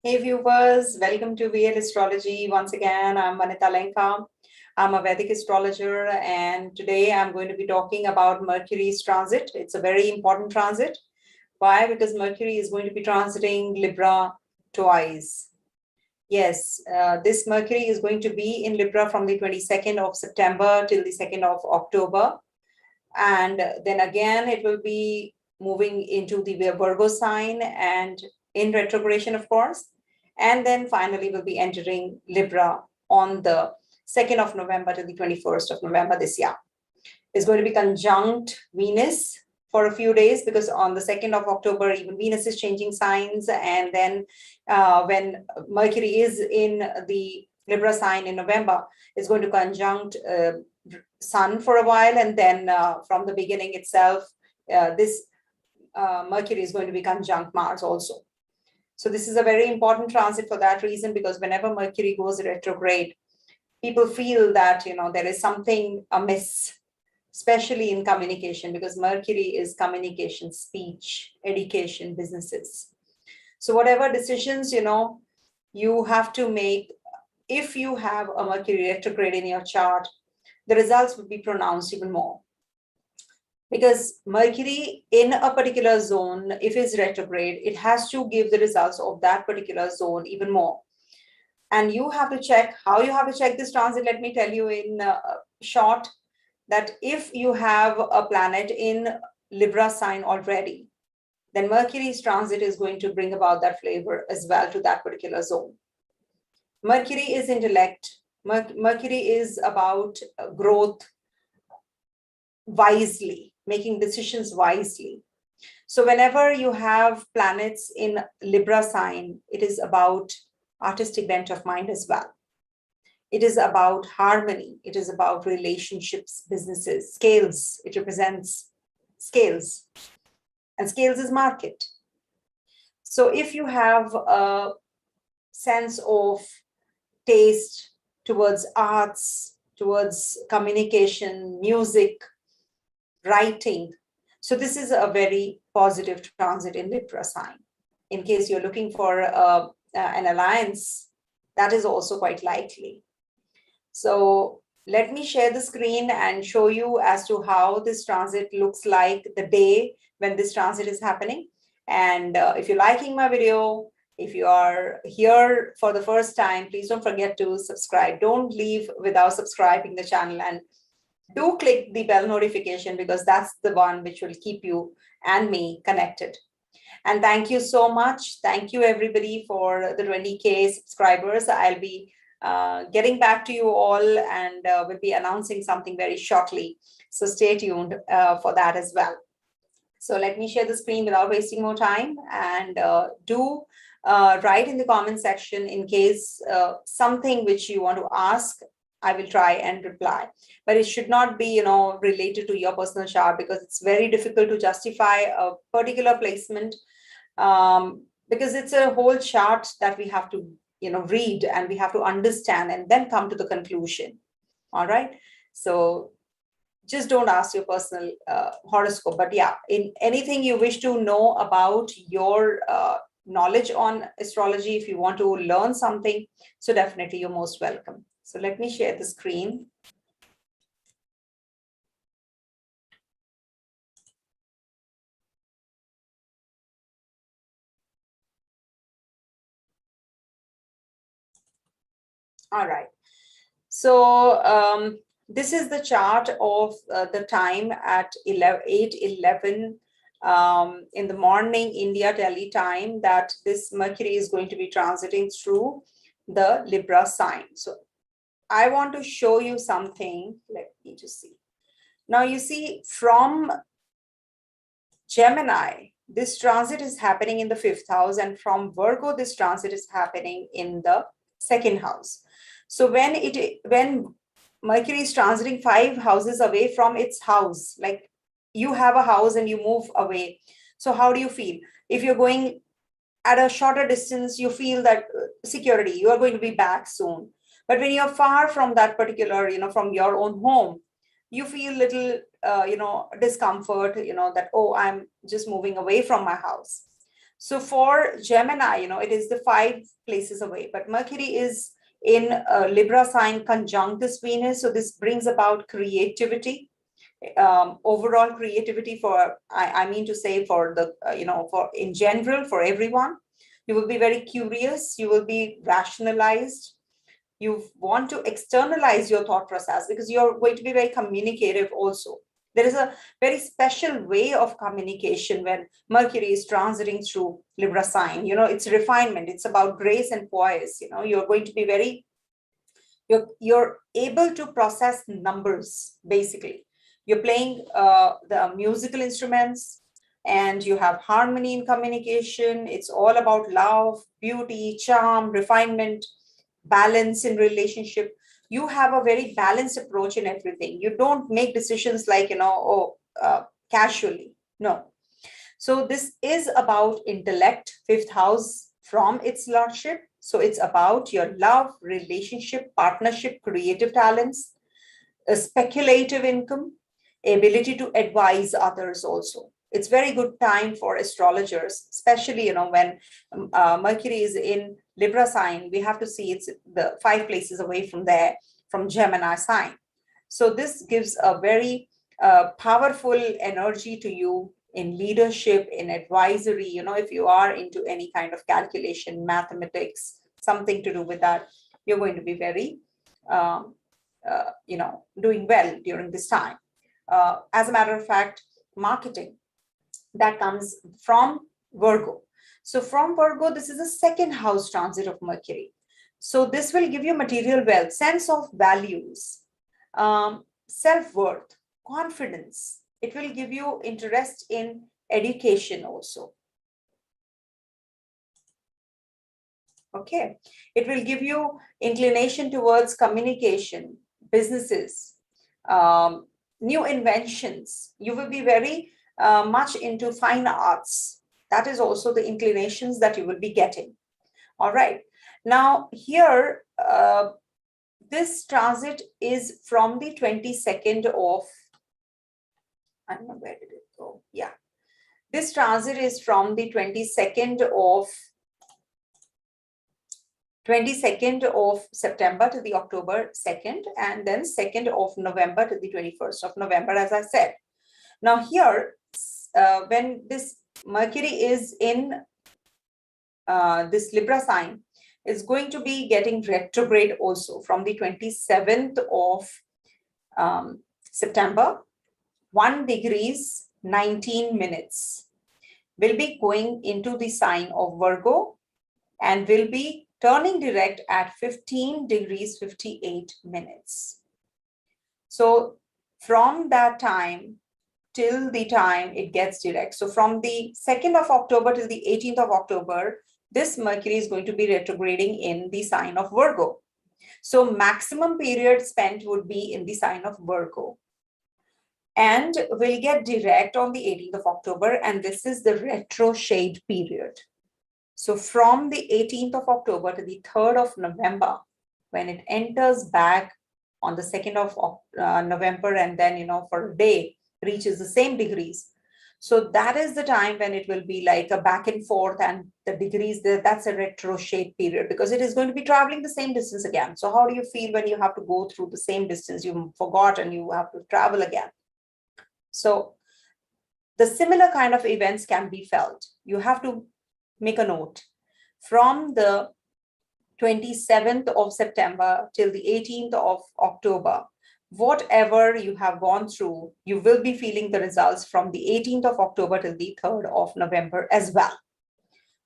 Hey viewers, welcome to Vedic Astrology. Once again, I'm Vanita Lenka. I'm a Vedic astrologer, and today I'm going to be talking about Mercury's transit. It's a very important transit. Why? Because Mercury is going to be transiting Libra twice. Yes, this Mercury is going to be in Libra from the 22nd of September till the 2nd of October. And then again, it will be moving into the Virgo sign and in retrogression, of course. And then finally, we'll be entering Libra on the 2nd of November to the 21st of November this year. It's going to be conjunct Venus for a few days because on the 2nd of October, even Venus is changing signs. And then when Mercury is in the Libra sign in November, it's going to conjunct Sun for a while. And then from the beginning itself, this Mercury is going to be conjunct Mars also. So this is a very important transit for that reason, because whenever Mercury goes retrograde, people feel that, there is something amiss, especially in communication, because Mercury is communication, speech, education, businesses. So whatever decisions, you have to make, if you have a Mercury retrograde in your chart, the results would be pronounced even more. Because Mercury in a particular zone, if it's retrograde, it has to give the results of that particular zone even more. And you have to check how you have to check this transit. Let me tell you in short that if you have a planet in Libra sign already, then Mercury's transit is going to bring about that flavor as well to that particular zone. Mercury is intellect. Mercury is about growth wisely, making decisions wisely. So whenever you have planets in Libra sign, it is about artistic bent of mind as well. It is about harmony. It is about relationships, businesses, scales. It represents scales. And scales is market. So if you have a sense of taste towards arts, towards communication, music, writing, so this is a very positive transit in Libra sign. In case you're looking for an alliance, that is also quite likely. So let me share the screen and show you as to how this transit looks like the day when this transit is happening. And if you're liking my video, if you are here for the first time, please don't forget to subscribe. Don't leave without subscribing the channel, and do click the bell notification, because that's the one which will keep you and me connected. And thank you so much. Thank you everybody for the 20K subscribers. I'll be getting back to you all, and we'll be announcing something very shortly. So stay tuned for that as well. So let me share the screen without wasting more time, and do write in the comment section in case something which you want to ask. I will try and reply, but it should not be, related to your personal chart, because it's very difficult to justify a particular placement, because it's a whole chart that we have to, read, and we have to understand and then come to the conclusion. All right. So just don't ask your personal horoscope, but yeah, in anything you wish to know about your knowledge on astrology, if you want to learn something, so definitely you're most welcome. So let me share the screen. All right. So this is the chart of the time at 8:11 in the morning, India Delhi time, that this Mercury is going to be transiting through the Libra sign. So I want to show you something. Let me just see. Now you see, from Gemini, this transit is happening in the 5th house, and from Virgo, this transit is happening in the 2nd house. So when Mercury is transiting 5 houses away from its house, like you have a house and you move away. So how do you feel? If you're going at a shorter distance, you feel that security, you are going to be back soon. But when you're far from that particular, from your own home, you feel little, discomfort, that, oh, I'm just moving away from my house. So for Gemini, it is the 5 places away, but Mercury is in Libra sign conjunct this Venus. So this brings about creativity, overall creativity for, I mean to say for the, for in general, for everyone. You will be very curious, you will be rationalized, you want to externalize your thought process because you're going to be very communicative also. There is a very special way of communication when Mercury is transiting through Libra sign. It's refinement, it's about grace and poise. You're going to be very, you're able to process numbers, basically. You're playing the musical instruments and you have harmony in communication. It's all about love, beauty, charm, refinement, balance in relationship. You have a very balanced approach in everything. You don't make decisions like, casually. No. So this is about intellect, 5th house from its lordship. So it's about your love, relationship, partnership, creative talents, a speculative income, ability to advise others also. It's very good time for astrologers, especially, when Mercury is in Libra sign. We have to see it's the 5 places away from there, from Gemini sign. So this gives a very powerful energy to you in leadership, in advisory. If you are into any kind of calculation, mathematics, something to do with that, you're going to be very, doing well during this time. As a matter of fact, marketing, that comes from Virgo. So from Virgo, this is the 2nd house transit of Mercury. So this will give you material wealth, sense of values, self-worth, confidence. It will give you interest in education also. Okay. It will give you inclination towards communication, businesses, new inventions. You will be very much into fine arts. That is also the inclinations that you will be getting. All right. Now here, this transit is from the 22nd of, I don't know, where did it go? Yeah. This transit is from the 22nd of September to the October 2nd, and then 2nd of November to the 21st of November, as I said. Now here, when this Mercury is in this Libra sign, is going to be getting retrograde also from the 27th of September, 1 degrees 19 minutes, will be going into the sign of Virgo and will be turning direct at 15 degrees 58 minutes. So from that time till the time it gets direct, so from the 2nd of October till the 18th of October, this Mercury is going to be retrograding in the sign of Virgo. So maximum period spent would be in the sign of Virgo. And will get direct on the 18th of October, and this is the Retroshade period. So from the 18th of October to the 3rd of November, when it enters back on the 2nd of November, and then, for a day, reaches the same degrees. So that is the time when it will be like a back and forth, and the degrees, that's a retroshade period, because it is going to be traveling the same distance again. So how do you feel when you have to go through the same distance you forgot and you have to travel again? So the similar kind of events can be felt. You have to make a note. From the 27th of September till the 18th of October, whatever you have gone through, you will be feeling the results from the 18th of October till the 3rd of November as well.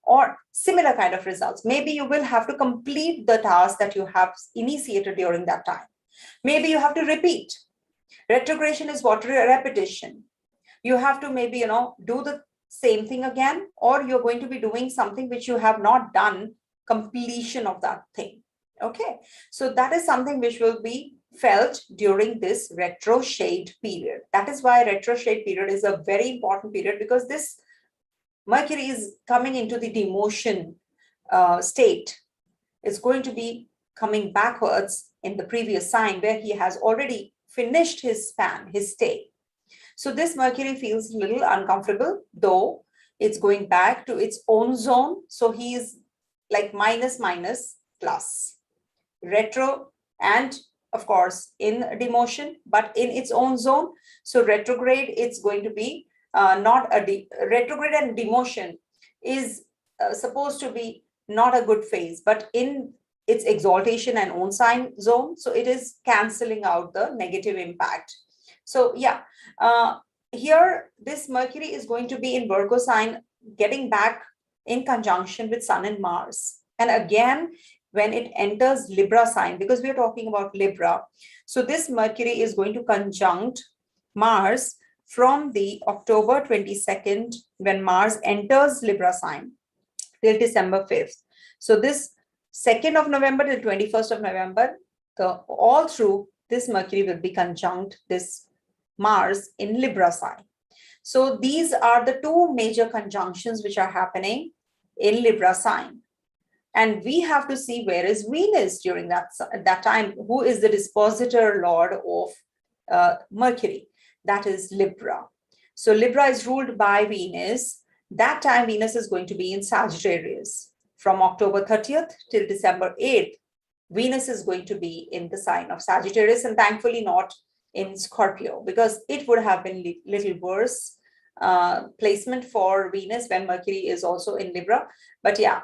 Or similar kind of results. Maybe you will have to complete the task that you have initiated during that time. Maybe you have to repeat. Retrogression is what? Repetition. You have to maybe, do the same thing again, or you're going to be doing something which you have not done, completion of that thing. Okay. So that is something which will be felt during this retroshade period. That is why retroshade period is a very important period, because this Mercury is coming into the demotion state. It's going to be coming backwards in the previous sign where he has already finished his span, his stay. So this Mercury feels a little uncomfortable, though It's going back to its own zone. So he is like minus, minus, plus. Retro and of course in demotion, but in its own zone. So retrograde, it's going to be not a retrograde, and demotion is supposed to be not a good phase, but in its exaltation and own sign zone. So it is canceling out the negative impact. So yeah, here this Mercury is going to be in Virgo sign, getting back in conjunction with Sun and Mars. And again, when it enters Libra sign, because we're talking about Libra, so this Mercury is going to conjunct Mars from the October 22nd, when Mars enters Libra sign, till December 5th. So this 2nd of November till 21st of November, all through this Mercury will be conjunct this Mars in Libra sign. So these are the two major conjunctions which are happening in Libra sign. And we have to see where is Venus during that time. Who is the dispositor lord of Mercury? That is Libra. So Libra is ruled by Venus. That time Venus is going to be in Sagittarius. From October 30th till December 8th, Venus is going to be in the sign of Sagittarius, and thankfully not in Scorpio, because it would have been little worse placement for Venus when Mercury is also in Libra. But yeah,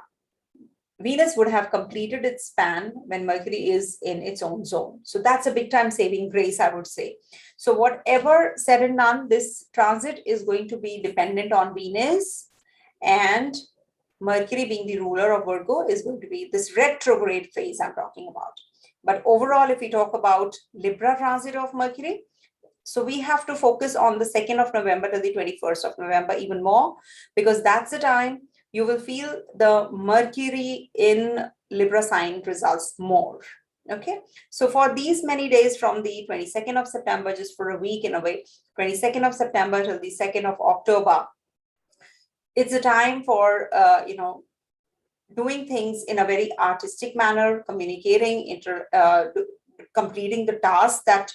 Venus would have completed its span when Mercury is in its own zone. So that's a big time saving grace, I would say. So whatever said and done, this transit is going to be dependent on Venus, and Mercury being the ruler of Virgo is going to be this retrograde phase I'm talking about. But overall, if we talk about Libra transit of Mercury, so we have to focus on the 2nd of November to the 21st of November even more, because that's the time you will feel the Mercury in Libra sign results more. Okay, so for these many days from the 22nd of September, just for a week in a way, 22nd of September till the 2nd of October, it's a time for, doing things in a very artistic manner, communicating, completing the tasks that,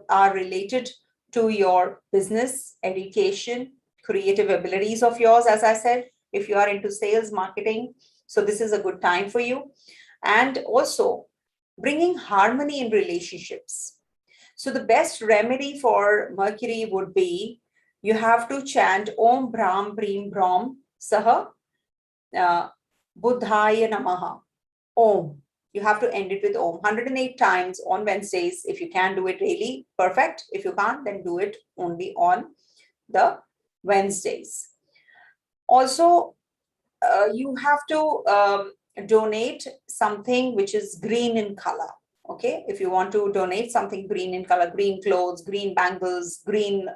are related to your business, education, creative abilities of yours, as I said, if you are into sales, marketing. So this is a good time for you. And also bringing harmony in relationships. So the best remedy for Mercury would be, you have to chant Om Brahm Brim Brahm Saha Buddhaya Namaha. Om. You have to end it with Om 108 times on Wednesdays. If you can do it daily, perfect. If you can't, then do it only on the Wednesdays. Also, you have to donate something which is green in color. Okay, if you want to donate something green in color, green clothes, green bangles, green,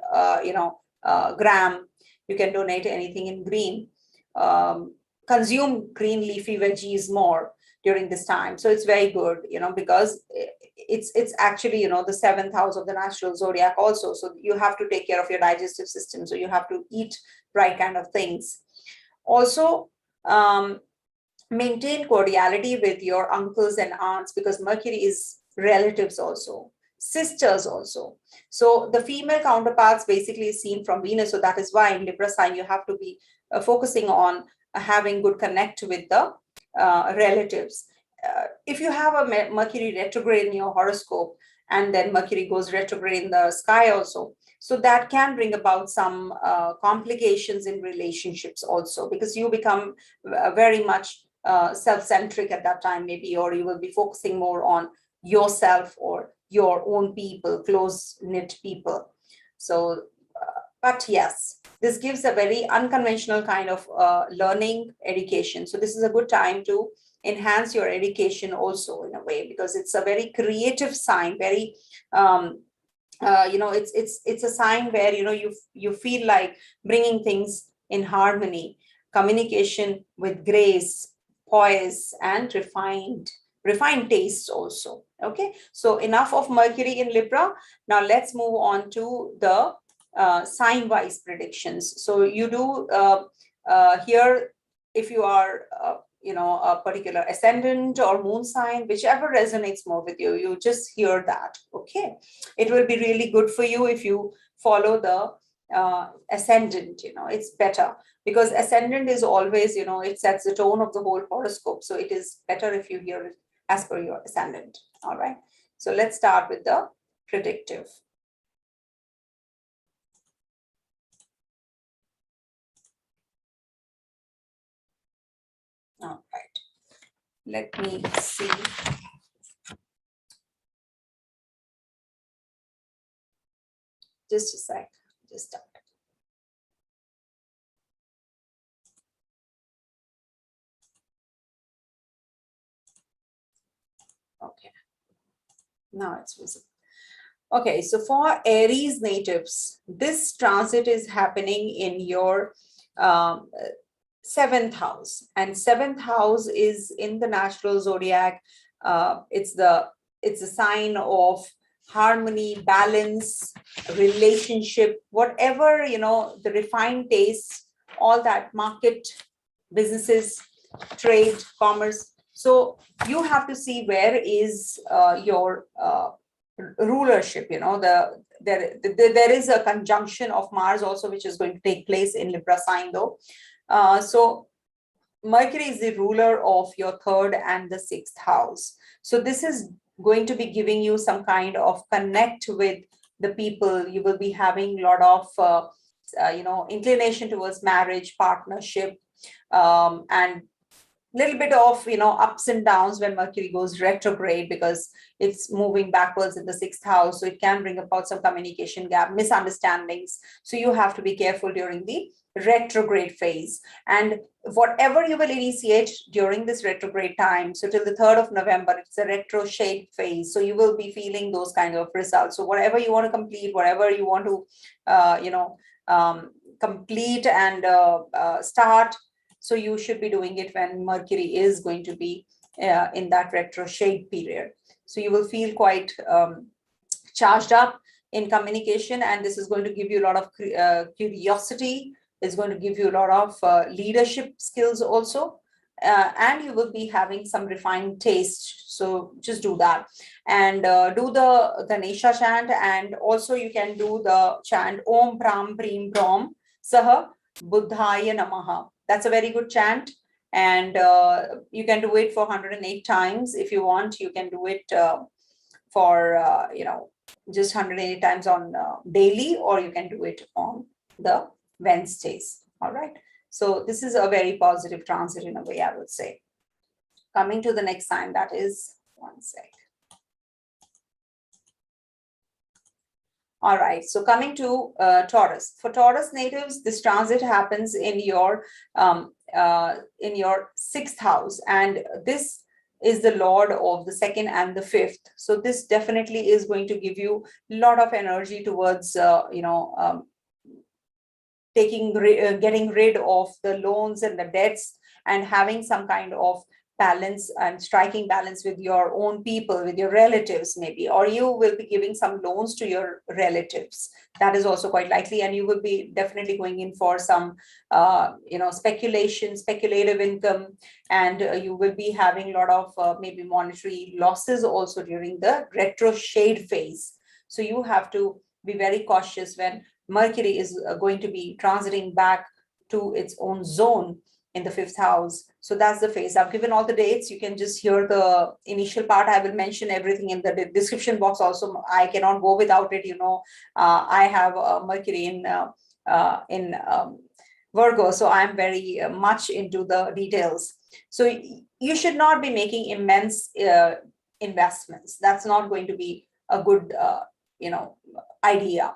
gram, you can donate anything in green. Consume green leafy veggies more during this time. So it's very good, because it's actually, the 7th house of the natural zodiac also. So you have to take care of your digestive system. So you have to eat right kind of things. Also, maintain cordiality with your uncles and aunts, because Mercury is relatives also, sisters also. So the female counterparts basically is seen from Venus. So that is why in Libra sign, you have to be focusing on having good connect with the relatives. If you have a Mercury retrograde in your horoscope, and then Mercury goes retrograde in the sky also, so that can bring about some complications in relationships also, because you become very much self-centric at that time, maybe, or you will be focusing more on yourself or your own people, close-knit people. So, but yes, this gives a very unconventional kind of learning education. So this is a good time to enhance your education also in a way, because it's a very creative sign, very it's a sign where you feel like bringing things in harmony, communication with grace, poise, and refined tastes also. Okay, so enough of Mercury in Libra. Now let's move on to the sign wise predictions. So you do here, if you are a particular ascendant or moon sign, whichever resonates more with you, you just hear that. Okay, it will be really good for you if you follow the ascendant, it's better, because ascendant is always, it sets the tone of the whole horoscope. So it is better if you hear it as per your ascendant. All right. So let's start with the predictive. All right. Let me see. Just a sec. Just start. Okay. Now it's visible. Okay, so for Aries natives, this transit is happening in your seventh house, and seventh house is in the natural zodiac. It's the sign of harmony, balance, relationship, whatever, the refined taste, all that, market, businesses, trade, commerce. So you have to see where is your rulership. There is a conjunction of Mars also, which is going to take place in Libra sign though. So Mercury is the ruler of your third and the sixth house. So this is going to be giving you some kind of connect with the people. You will be having a lot of, inclination towards marriage, partnership, and little bit of, ups and downs when Mercury goes retrograde, because it's moving backwards in the sixth house. So it can bring about some communication gap, misunderstandings. So you have to be careful during the retrograde phase. And whatever you will initiate during this retrograde time, so till the 3rd of November, it's a retroshade phase. So you will be feeling those kind of results. So whatever you want to complete, whatever you want to, complete and start, so you should be doing it when Mercury is going to be in that retroshade period. So you will feel quite charged up in communication, and this is going to give you a lot of curiosity. It's going to give you a lot of leadership skills also, and you will be having some refined taste. So just do that, and do the Ganesha chant, and also you can do the chant Om Pram Prim Prom Saha Buddhaya Namaha. That's a very good chant, and you can do it for 108 times. If you want, you can do it for just 108 times on daily, or you can do it on the Wednesdays. All right. So this is a very positive transit in a way, I would say. Coming to the next sign, that is, one sec. All right, so coming to Taurus. For Taurus natives, this transit happens in your sixth house, and this is the lord of the second and the fifth. So this definitely is going to give you a lot of energy towards getting rid of the loans and the debts, and having some kind of balance and striking balance with your own people, with your relatives maybe, or you will be giving some loans to your relatives. That is also quite likely, and you will be definitely going in for some speculative income, and you will be having a lot of maybe monetary losses also during the retroshade phase. So you have to be very cautious when Mercury is going to be transiting back to its own zone in the fifth house. So that's the phase. I've given all the dates. You can just hear the initial part. I will mention everything in the description box also. I cannot go without it. I have Mercury in Virgo, so I'm very much into the details. So you should not be making immense investments. That's not going to be a good idea.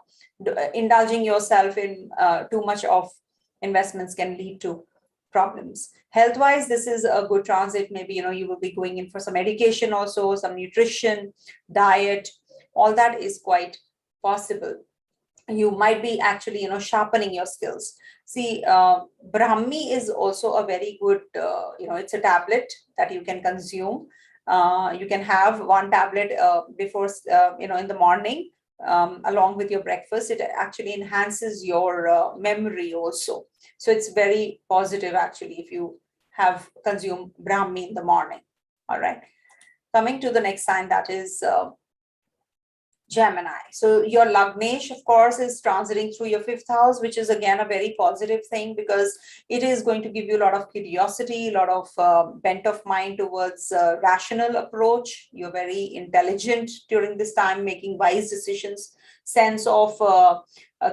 Indulging yourself in too much of investments can lead to problems. Health-wise, this is a good transit. Maybe you will be going in for some education also, some nutrition, diet. All that is quite possible. You might be actually sharpening your skills. See, Brahmi is also a very good it's a tablet that you can consume. You can have one tablet before in the morning, along with your breakfast. It actually enhances your memory also. So it's very positive actually if you have consumed Brahmi in the morning. All right. Coming to the next sign, that is Gemini. So your Lagnesh, of course, is transiting through your 5th house, which is again a very positive thing because it is going to give you a lot of curiosity, a lot of bent of mind towards rational approach. You're very intelligent during this time, making wise decisions. Sense of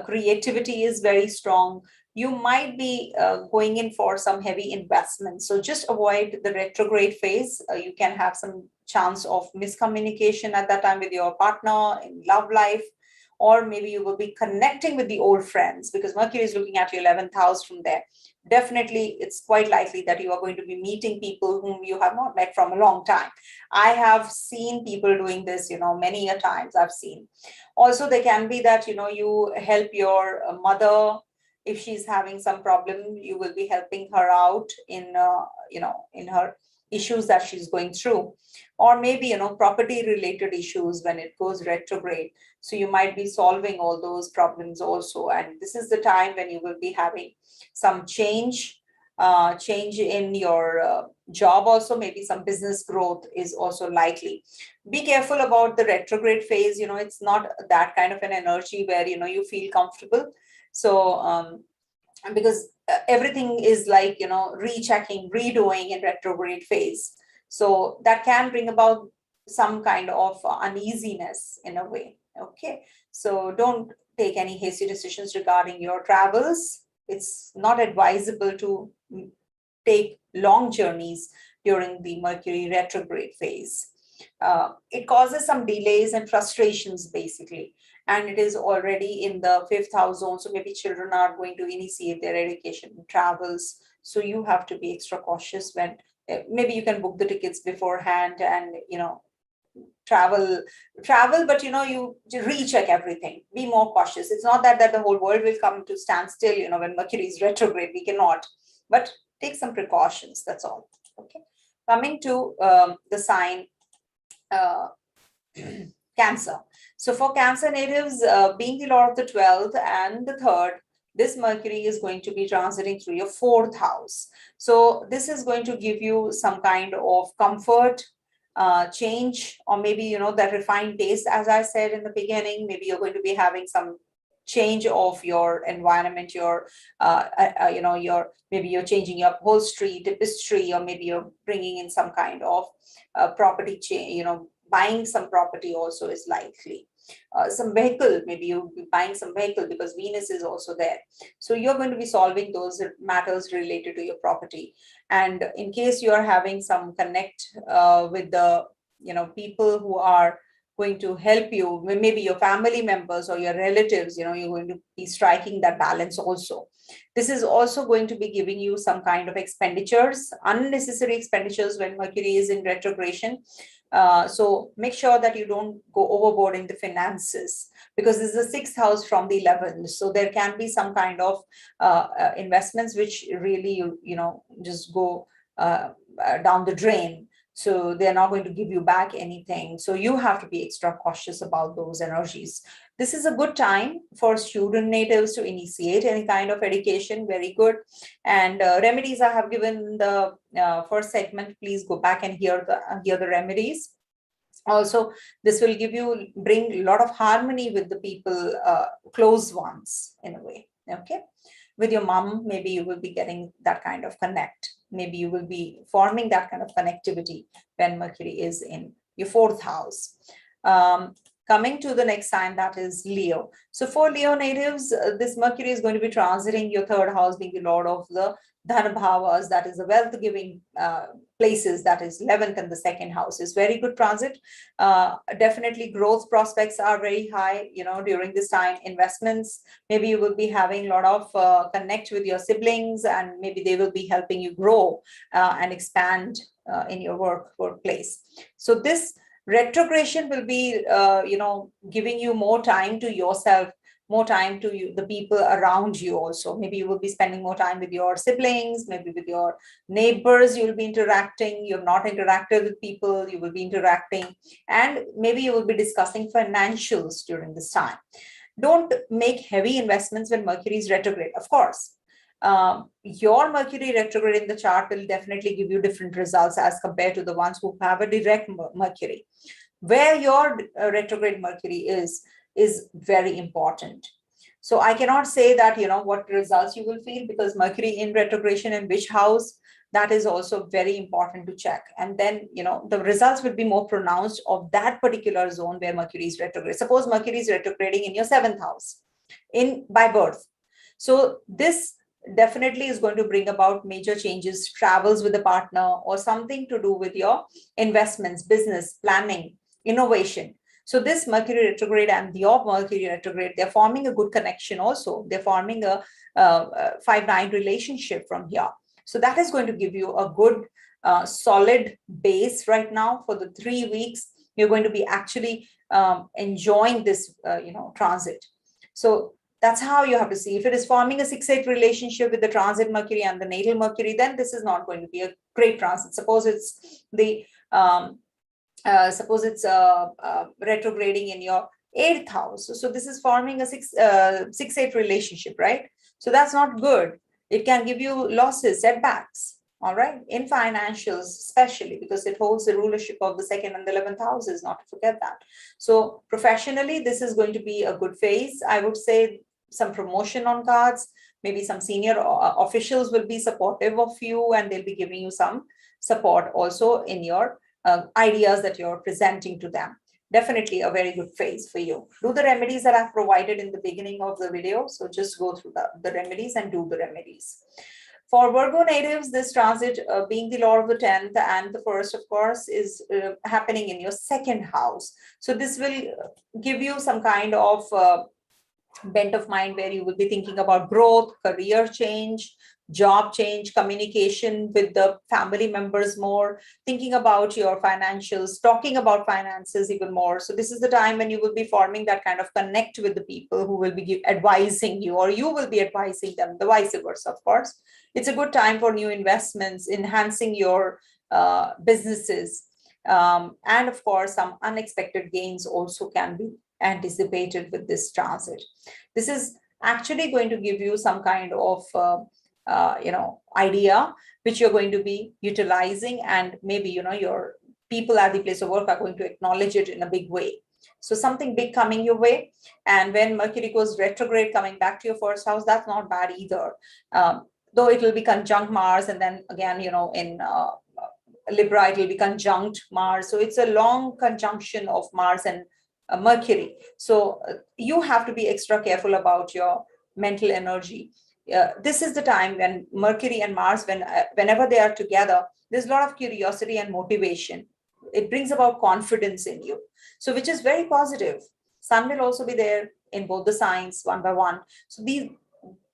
creativity is very strong. You might be going in for some heavy investments. So just avoid the retrograde phase. You can have some chance of miscommunication at that time with your partner in love life, or maybe you will be connecting with the old friends because Mercury is looking at your 11th house from there. Definitely, it's quite likely that you are going to be meeting people whom you have not met from a long time. I have seen people doing this, many a times I've seen. Also, there can be that, you help your mother. If she's having some problem, you will be helping her out in in her issues that she's going through, or maybe property related issues when it goes retrograde. So you might be solving all those problems also, and this is the time when you will be having some change in your job. Also, maybe some business growth is also likely. Be careful about the retrograde phase. It's not that kind of an energy where you feel comfortable. So because everything is like rechecking, redoing in retrograde phase, so that can bring about some kind of uneasiness in a way. Okay, so don't take any hasty decisions regarding your travels. It's not advisable to take long journeys during the Mercury retrograde phase. It causes some delays and frustrations basically, and it is already in the 5th house zone. So maybe children are going to initiate their education travels. So you have to be extra cautious when maybe you can book the tickets beforehand and travel, but you recheck everything. Be more cautious. It's not that the whole world will come to stand still. When Mercury is retrograde, we cannot. But take some precautions. That's all. Okay. Coming to the sign Cancer. So for Cancer natives, being the Lord of the 12th and the 3rd, this Mercury is going to be transiting through your 4th house. So this is going to give you some kind of comfort, change, or maybe, that refined taste, as I said in the beginning. Maybe you're going to be having some change of your environment, maybe you're changing your upholstery, tapestry, or maybe you're bringing in some kind of property change, buying some property also is likely. Some vehicle, maybe you'll be buying some vehicle because Venus is also there. So you're going to be solving those matters related to your property. And in case you are having some connect with the, people who are going to help you, maybe your family members or your relatives, you're going to be striking that balance also. This is also going to be giving you some kind of expenditures, unnecessary expenditures when Mercury is in retrogression. So make sure that you don't go overboard in the finances, because this is the 6th house from the 11th. So there can be some kind of investments which really, just go down the drain. So they're not going to give you back anything. So you have to be extra cautious about those energies. This is a good time for student natives to initiate any kind of education. Very good. And remedies I have given the first segment. Please go back and hear the remedies. Also, this will bring a lot of harmony with the people, close ones in a way. Okay. With your mom, maybe you will be getting that kind of connect. Maybe you will be forming that kind of connectivity when Mercury is in your 4th house. Coming to the next sign, that is Leo. So for Leo natives, this Mercury is going to be transiting your 3rd house, being the Lord of the Dhanabhavas, that is the wealth-giving places, that is 11th and the 2nd house is very good transit. Definitely growth prospects are very high, during this time. Investments, maybe you will be having a lot of connect with your siblings, and maybe they will be helping you grow and expand in your workplace. So this retrogression will be, giving you more time to yourself, more time to the people around you also. Maybe you will be spending more time with your siblings, maybe with your neighbors, you'll be interacting. You've not interacted with people, you will be interacting. And maybe you will be discussing financials during this time. Don't make heavy investments when Mercury is retrograde. Of course, your Mercury retrograde in the chart will definitely give you different results as compared to the ones who have a direct Mercury. where your retrograde Mercury is very important. So I cannot say that, what results you will feel, because Mercury in retrogression in which house, that is also very important to check. And then, the results will be more pronounced of that particular zone where Mercury is retrograde. Suppose Mercury is retrograding in your 7th house by birth. So this definitely is going to bring about major changes, travels with a partner, or something to do with your investments, business, planning, innovation. So this Mercury retrograde and your Mercury retrograde, they're forming a good connection also. They're forming a 5-9 relationship from here. So that is going to give you a good, solid base right now for the 3 weeks. You're going to be actually enjoying this, transit. So that's how you have to see. If it is forming a 6-8 relationship with the transit Mercury and the natal Mercury, then this is not going to be a great transit. Suppose it's the retrograding in your 8th house. So this is forming a 6-8 relationship, right? So that's not good. It can give you losses, setbacks, all right, in financials, especially because it holds the rulership of the 2nd and the 11th houses, not to forget that. So professionally, this is going to be a good phase. I would say some promotion on cards, maybe some senior officials will be supportive of you, and they'll be giving you some support also in your ideas that you're presenting to them. Definitely a very good phase for you. Do the remedies that I've provided in the beginning of the video. So just go through the remedies and do the remedies. For Virgo natives, this transit being the Lord of the 10th and the 1st, of course, is happening in your 2nd house. So this will give you some kind of bent of mind where you will be thinking about growth, career change, job change, communication with the family members more, thinking about your financials, talking about finances even more. So this is the time when you will be forming that kind of connect with the people who will be advising you, or you will be advising them, the vice versa, of course. It's a good time for new investments, enhancing your businesses. And of course, some unexpected gains also can be anticipated with this transit. This is actually going to give you some kind of idea which you're going to be utilizing, and maybe your people at the place of work are going to acknowledge it in a big way. So something big coming your way. And when Mercury goes retrograde, coming back to your 1st house, that's not bad either, though it will be conjunct Mars, and then again in Libra it will be conjunct Mars. So it's a long conjunction of Mars and Mercury. So you have to be extra careful about your mental energy. This is the time when Mercury and Mars, whenever they are together, there's a lot of curiosity and motivation. It brings about confidence in you. So which is very positive. Sun will also be there in both the signs, one by one. So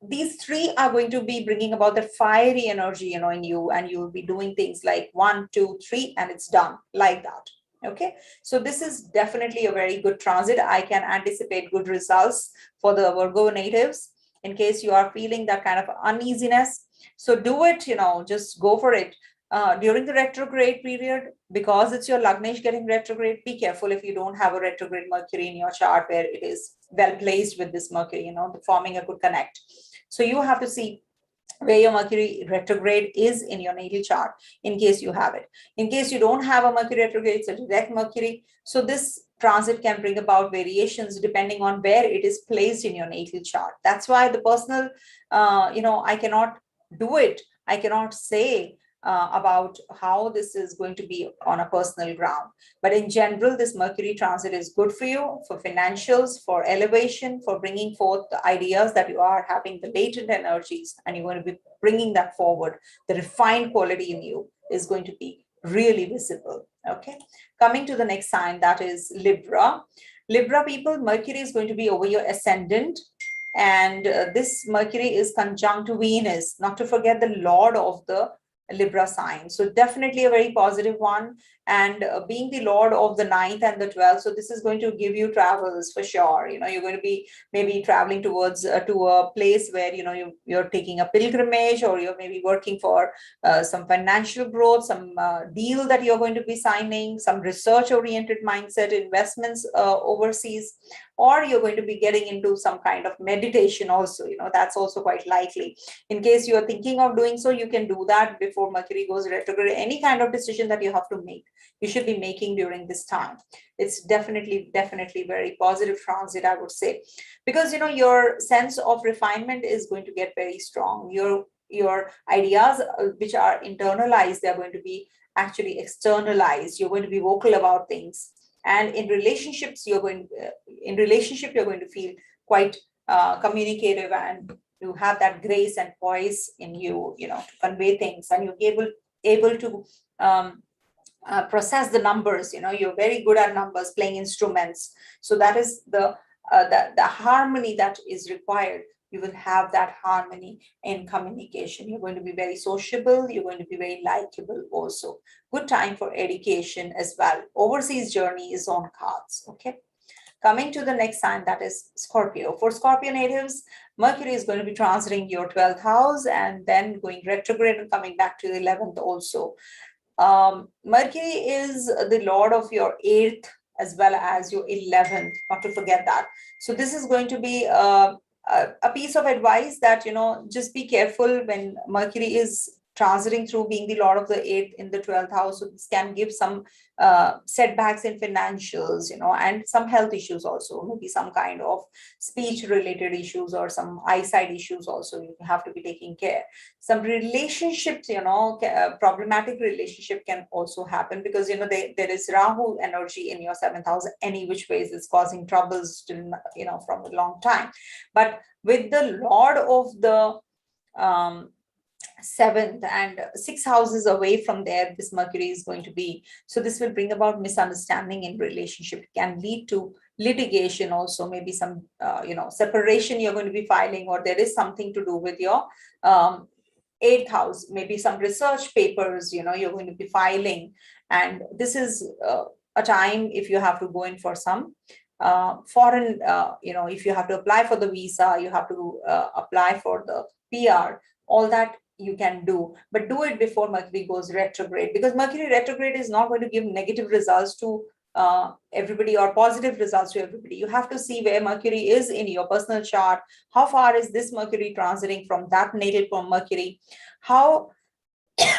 these three are going to be bringing about the fiery energy, in you, and you will be doing things like 1, 2, 3, and it's done like that. Okay, so this is definitely a very good transit. I can anticipate good results for the Virgo natives. In case you are feeling that kind of uneasiness, so do it, just go for it. During the retrograde period, because it's your Lagnesh getting retrograde, be careful if you don't have a retrograde Mercury in your chart where it is well placed with this Mercury, forming a good connect. So you have to see where your Mercury retrograde is in your natal chart, in case you have it. In case you don't have a Mercury retrograde, it's a direct Mercury. So this transit can bring about variations depending on where it is placed in your natal chart. That's why the personal, I cannot do it. I cannot say about how this is going to be on a personal ground. But in general, this Mercury transit is good for you, for financials, for elevation, for bringing forth the ideas that you are having, the latent energies, and you're going to be bringing that forward. The refined quality in you is going to be really visible. Okay, coming to the next sign, that is Libra. Libra people, Mercury is going to be over your ascendant. And this Mercury is conjunct to Venus, not to forget the Lord of the Libra sign. So definitely a very positive one, and being the Lord of the 9th and the 12th. So this is going to give you travels for sure. You're going to be maybe traveling towards to a place where, you're taking a pilgrimage, or you're maybe working for some financial growth, some deal that you're going to be signing, some research oriented mindset, investments overseas, or you're going to be getting into some kind of meditation also. That's also quite likely. In case you are thinking of doing so, you can do that before Mercury goes retrograde. Any kind of decision that you have to make, you should be making during this time. It's definitely very positive transit, I would say, because your sense of refinement is going to get very strong. Your ideas, which are internalized, they're going to be actually externalized. You're going to be vocal about things, and in relationships, you're going to feel quite communicative, and you have that grace and poise in you, to convey things, and you're able to process the numbers. You're very good at numbers, playing instruments. So that is the harmony that is required. You will have that harmony in communication. You're going to be very sociable. You're going to be very likable also. Good time for education as well. Overseas journey is on cards. Okay. Coming to the next sign, that is Scorpio. For Scorpio natives, Mercury is going to be transiting your 12th house and then going retrograde and coming back to the 11th also. Mercury is the lord of your 8th as well as your 11th, not to forget that. So this is going to be a piece of advice that, just be careful when Mercury is transiting through, being the lord of the 8th in the 12th house. So this can give some setbacks in financials, and some health issues also, maybe some kind of speech related issues or some eyesight issues also. You have to be taking care. Some relationships, problematic relationship can also happen because, there is Rahu energy in your 7th house. Any which ways is causing troubles to, from a long time. But with the lord of the 7th and 6 houses away from there, this Mercury is going to be. So this will bring about misunderstanding in relationship. It can lead to litigation also, maybe some, separation you're going to be filing, or there is something to do with your 8th house, maybe some research papers, you're going to be filing. And this is a time if you have to go in for some foreign, if you have to apply for the visa, you have to apply for the PR, all that you can do, but do it before Mercury goes retrograde, because Mercury retrograde is not going to give negative results to everybody or positive results to everybody. You have to see where Mercury is in your personal chart. How far is this Mercury transiting from that natal from Mercury? How,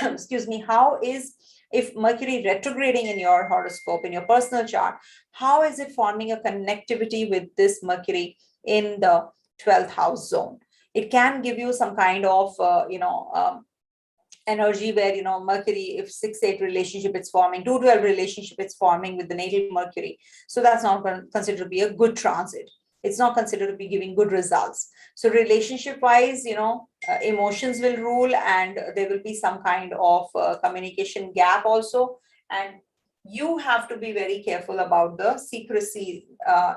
excuse me, how is, if Mercury retrograding in your horoscope, in your personal chart, how is it forming a connectivity with this Mercury in the 12th house zone? It can give you some kind of, energy where, Mercury, if 6-8 relationship it's forming, 2-12 relationship it's forming with the natal Mercury. So that's not considered to be a good transit. It's not considered to be giving good results. So relationship wise, emotions will rule, and there will be some kind of communication gap also. And you have to be very careful about the secrecy,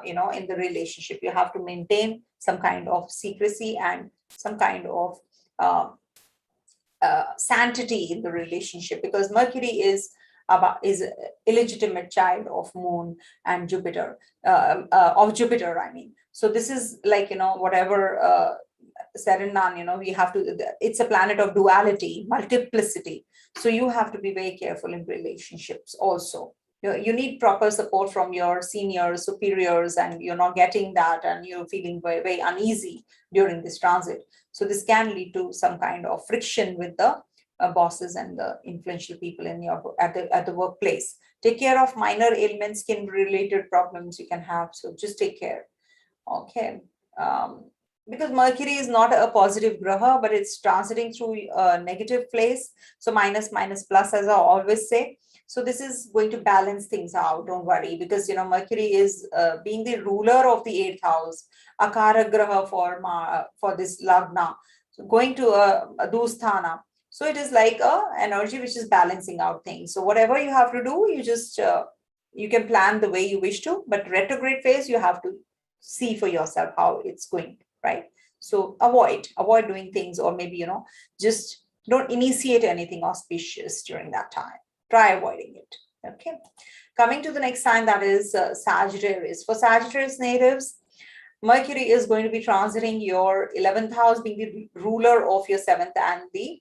in the relationship. You have to maintain some kind of secrecy and some kind of sanctity in the relationship, because Mercury is illegitimate child of Moon and Jupiter, of Jupiter, I mean. So this is like, whatever said and done, we have to, it's a planet of duality, multiplicity. So you have to be very careful in relationships also. You need proper support from your seniors, superiors, and you're not getting that, and you're feeling very, very uneasy during this transit. So this can lead to some kind of friction with the bosses and the influential people in your at the workplace. Take care of minor ailments, skin related problems you can have. So just take care. Okay. Because Mercury is not a positive graha, but it's transiting through a negative place. So minus, minus, plus, as I always say. So this is going to balance things out. Don't worry, because Mercury is being the ruler of the 8th house, Akara Graha for this Lagna. So going to a Dusthana. So it is like a energy which is balancing out things. So whatever you have to do, you just you can plan the way you wish to, but retrograde phase you have to see for yourself how it's going, right? So avoid doing things, or maybe just don't initiate anything auspicious during that time. Try avoiding it. Okay. Coming to the next sign, that is Sagittarius. For Sagittarius natives, Mercury is going to be transiting your 11th house, being the ruler of your 7th and the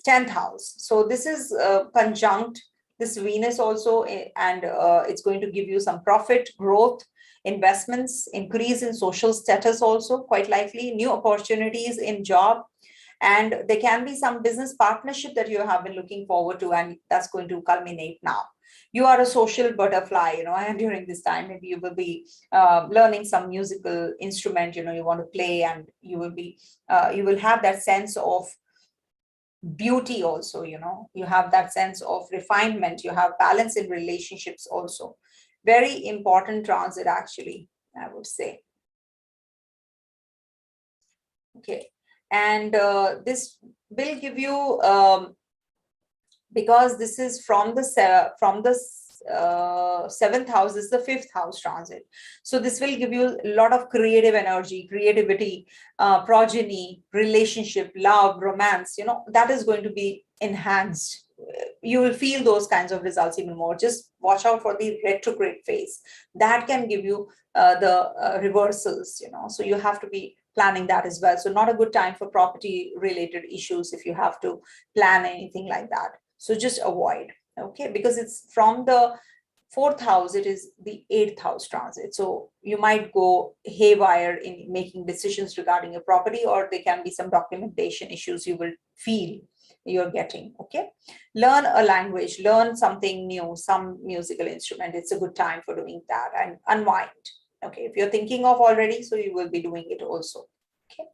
10th house. So this is conjunct this Venus also, and it's going to give you some profit, growth, investments, increase in social status also, quite likely, new opportunities in job, And there can be some business partnership that you have been looking forward to, and that's going to culminate now. You are a social butterfly, and during this time, maybe you will be learning some musical instrument, you want to play, and you will have that sense of beauty also, you have that sense of refinement, you have balance in relationships also. Very important transit, actually, I would say. Okay, and this will give you, because this is from the seventh house, is the fifth house transit. So this will give you a lot of creative energy, creativity, progeny, relationship, love, romance, that is going to be enhanced. You will feel those kinds of results even more. Just watch out for the retrograde phase. That can give you the reversals, so you have to be planning that as well. So not a good time for property related issues if you have to plan anything like that. So just avoid, okay, because it's from the fourth house, it is the eighth house transit. So you might go haywire in making decisions regarding a property, or there can be some documentation issues you will feel you're getting, okay. Learn a language, learn something new, some musical instrument. It's a good time for doing that, and unwind. Okay, if you're thinking of already, so you will be doing it also. Okay.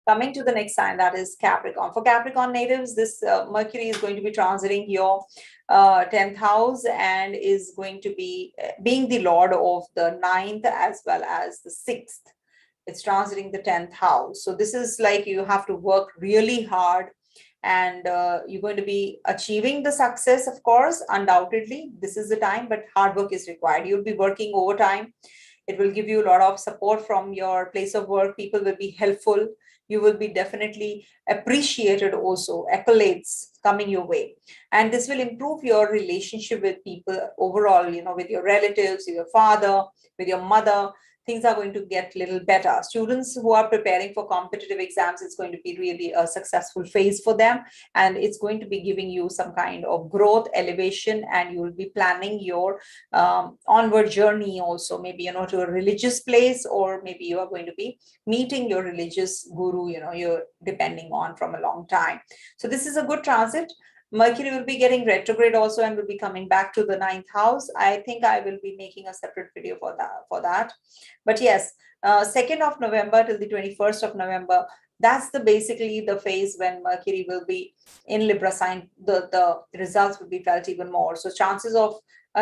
Coming to the next sign, that is Capricorn. For Capricorn natives, this Mercury is going to be transiting your 10th house, and is going to be being the lord of the 9th as well as the 6th. It's transiting the 10th house. So this is like you have to work really hard, and you're going to be achieving the success, of course, undoubtedly. This is the time, but hard work is required. You'll be working overtime. It will give you a lot of support from your place of work. People will be helpful. You will be definitely appreciated also, accolades coming your way. And this will improve your relationship with people overall, with your relatives, with your father, with your mother. Things are going to get a little better. Students who are preparing for competitive exams, it's going to be really a successful phase for them. And it's going to be giving you some kind of growth, elevation, and you will be planning your onward journey also, maybe, to a religious place, or maybe you are going to be meeting your religious guru, you're depending on from a long time. So this is a good transit. Mercury will be getting retrograde also, and will be coming back to the 9th house. I think I will be making a separate video for that. But yes, 2nd of November till the 21st of November, that's basically the phase when Mercury will be in Libra sign. The results will be felt even more. So chances of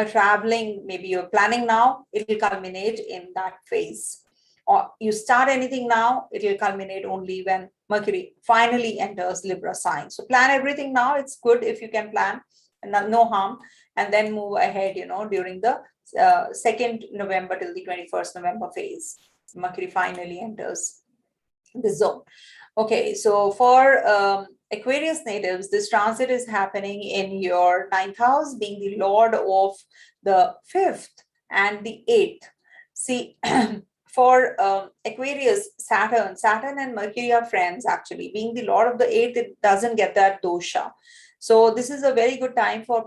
traveling, maybe you're planning now, it will culminate in that phase. Or you start anything now, it will culminate only when Mercury finally enters Libra sign. So plan everything now. It's good if you can plan, and no harm, and then move ahead, during the 2nd November till the 21st November phase. Mercury finally enters the zone. Okay, so for Aquarius natives, this transit is happening in your 9th house, being the lord of the 5th and the 8th. See, for Aquarius, Saturn and Mercury are friends, actually. Being the lord of the 8th, it doesn't get that dosha. So this is a very good time for,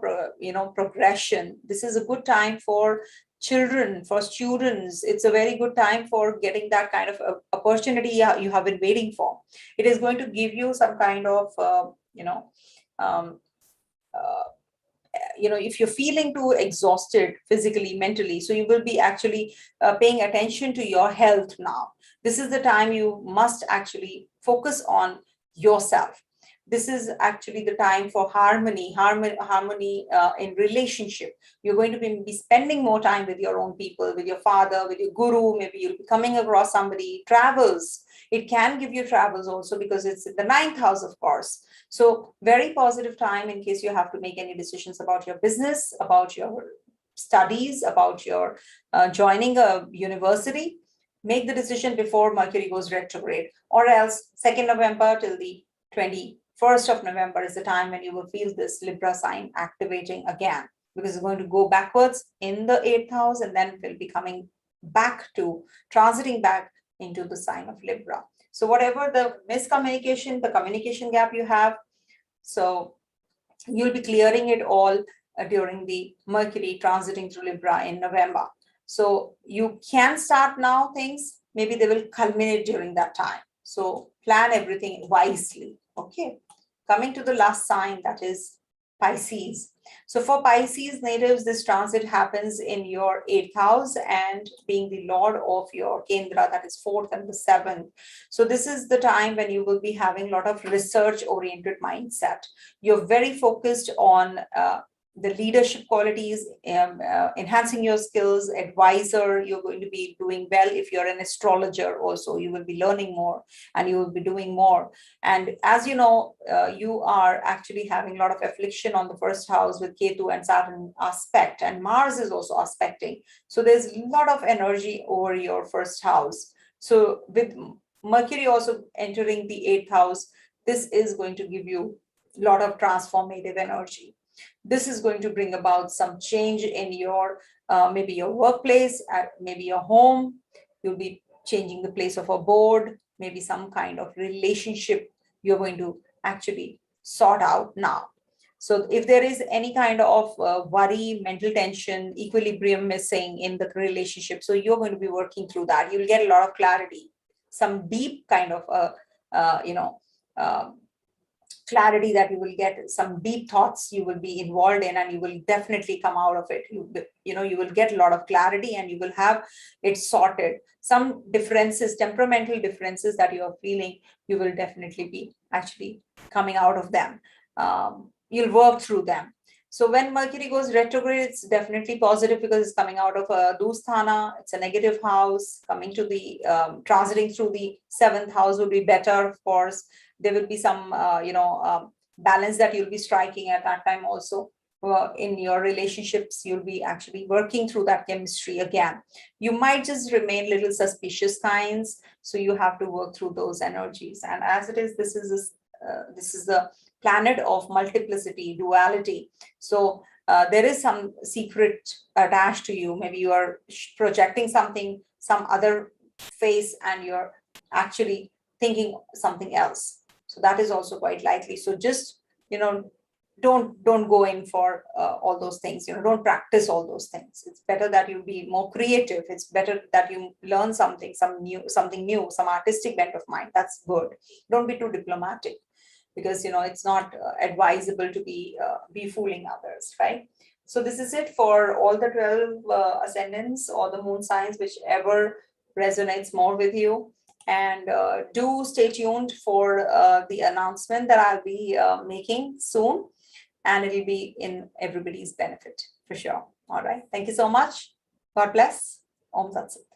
progression. This is a good time for children, for students. It's a very good time for getting that kind of opportunity you have been waiting for. It is going to give you some kind of, if you're feeling too exhausted physically, mentally, so you will be actually paying attention to your health now. This is the time you must actually focus on yourself. This is actually the time for harmony in relationship. You're going to be spending more time with your own people, with your father, with your guru. Maybe you'll be coming across somebody. Travels. It can give you travels also, because it's the 9th house, of course. So very positive time in case you have to make any decisions about your business, about your studies, about your joining a university. Make the decision before Mercury goes retrograde, or else 2nd November till the 21st of November is the time when you will feel this Libra sign activating again, because it's going to go backwards in the 8th house, and then will be coming back to transiting back into the sign of Libra. So whatever the miscommunication, the communication gap you have, so you'll be clearing it all during the Mercury transiting through Libra in November. So you can start now things, maybe they will culminate during that time. So plan everything wisely. Okay. Coming to the last sign, that is Pisces. So for Pisces natives, this transit happens in your 8th house and being the lord of your Kendra, that is 4th and the 7th. So this is the time when you will be having a lot of research oriented mindset. You're very focused on the leadership qualities, enhancing your skills, advisor. You're going to be doing well. If you're an astrologer also, you will be learning more and you will be doing more. And as you know, you are actually having a lot of affliction on the first house with Ketu and Saturn aspect, and Mars is also aspecting. So there's a lot of energy over your first house. So with Mercury also entering the 8th house, this is going to give you a lot of transformative energy. This is going to bring about some change in your maybe your workplace, maybe your home. You'll be changing the place of abode, maybe some kind of relationship you're going to actually sort out now. So if there is any kind of worry, mental tension, equilibrium missing in the relationship, so you're going to be working through that. You'll get a lot of clarity, some deep kind of clarity that you will get, some deep thoughts you will be involved in, and you will definitely come out of it. You will get a lot of clarity and you will have it sorted. Some differences, temperamental differences that you are feeling, you will definitely be actually coming out of them. You'll work through them. So when Mercury goes retrograde, it's definitely positive because it's coming out of a Dusthana. It's a negative house. Coming to the transiting through the 7th house would be better, of course. There will be some balance that you'll be striking at that time also. In your relationships, you'll be actually working through that chemistry again. You might just remain little suspicious kinds, so you have to work through those energies. And as it is, this is the planet of multiplicity, duality. So there is some secret attached to you. Maybe you are projecting something, some other face, and you're actually thinking something else. So that is also quite likely. So just, don't go in for all those things. Don't practice all those things. It's better that you be more creative. It's better that you learn something new, some artistic bent of mind. That's good. Don't be too diplomatic, because it's not advisable to be fooling others, right? So this is it for all the 12 ascendants or the moon signs, whichever resonates more with you. And do stay tuned for the announcement that I'll be making soon, and it'll be in everybody's benefit for sure. All right. Thank you so much. God bless. Om Tat Sat.